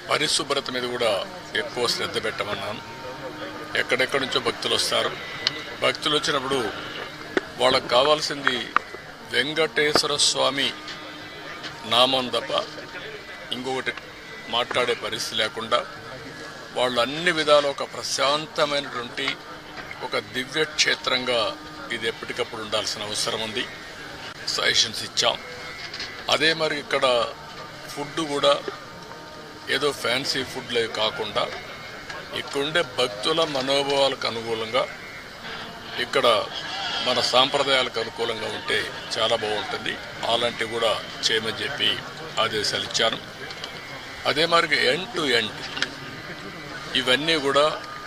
పరిశుభ్రత మీద కూడా ఎక్కువ శ్రద్ధ పెట్టమన్నాను. ఎక్కడెక్కడి నుంచో భక్తులు వస్తారు. భక్తులు వచ్చినప్పుడు వాళ్ళకు కావాల్సింది వెంకటేశ్వర స్వామి నామం తప్ప ఇంకొకటి మాట్లాడే పరిస్థితి లేకుండా వాళ్ళు అన్ని విధాలు ఒక ప్రశాంతమైనటువంటి ఒక దివ్య క్షేత్రంగా ఇది ఎప్పటికప్పుడు ఉండాల్సిన అవసరం ఉంది. సజెషన్స్ ఇచ్చాం. అదే మరి ఇక్కడ ఫుడ్ కూడా ఏదో ఫ్యాన్సీ ఫుడ్లే కాకుండా ఇక్కడుండే భక్తుల మనోభావాలకు అనుకూలంగా ఇక్కడ మన సాంప్రదాయాలకు అనుకూలంగా ఉంటే చాలా బాగుంటుంది. అలాంటివి కూడా చేయమని చెప్పి ఆదేశాలు ఇచ్చాను. అదే మరి ఎండ్ టు ఎండ్ ఇవన్నీ కూడా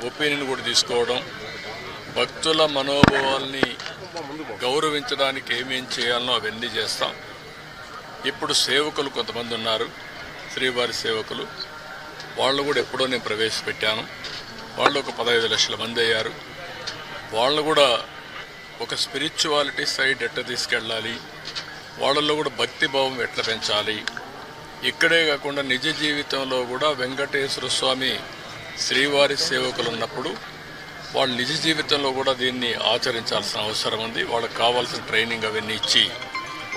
ఒపీనియన్ కూడా తీసుకోవడం, భక్తుల మనోభావాల్ని గౌరవించడానికి ఏమేం చేయాలనో అవన్నీ చేస్తాం. ఇప్పుడు సేవకులు కొంతమంది ఉన్నారు, శ్రీవారి సేవకులు. వాళ్ళు కూడా ఎప్పుడో నేను ప్రవేశపెట్టాను. వాళ్ళు ఒక 15 లక్షల మంది అయ్యారు. వాళ్ళు కూడా ఒక స్పిరిచువాలిటీ సైడ్ ఎట్లా తీసుకెళ్ళాలి, వాళ్ళల్లో కూడా భక్తి భావం ఎట్లా పెంచాలి, ఇక్కడే కాకుండా నిజ జీవితంలో కూడా వెంకటేశ్వర స్వామి శ్రీవారి సేవకులు ఉన్నప్పుడు వాళ్ళు నిజ జీవితంలో కూడా దీన్ని ఆచరించాల్సిన అవసరం ఉంది. వాళ్ళకి కావాల్సిన ట్రైనింగ్ అవన్నీ ఇచ్చి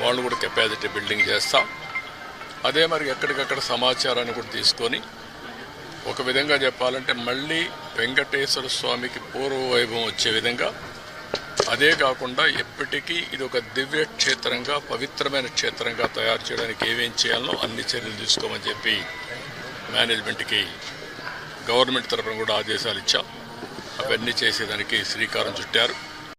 వాళ్ళు కూడా కెపాసిటీ బిల్డింగ్ చేస్తాం. అదే మరి ఎక్కడికక్కడ సమాచారాన్ని కూడా తీసుకొని ఒక విధంగా చెప్పాలంటే మళ్ళీ వెంకటేశ్వర స్వామికి పూర్వ వైభవం వచ్చే విధంగా, అదే కాకుండా ఎప్పటికీ ఇది ఒక దివ్య క్షేత్రంగా పవిత్రమైన క్షేత్రంగా తయారు చేయడానికి ఏమేం చేయాలో అన్ని చర్యలు తీసుకోమని చెప్పి మేనేజ్మెంట్కి గవర్నమెంట్ తరఫున కూడా ఆదేశాలు ఇచ్చాం. అవన్నీ చేసేదానికి శ్రీకారం చుట్టారు.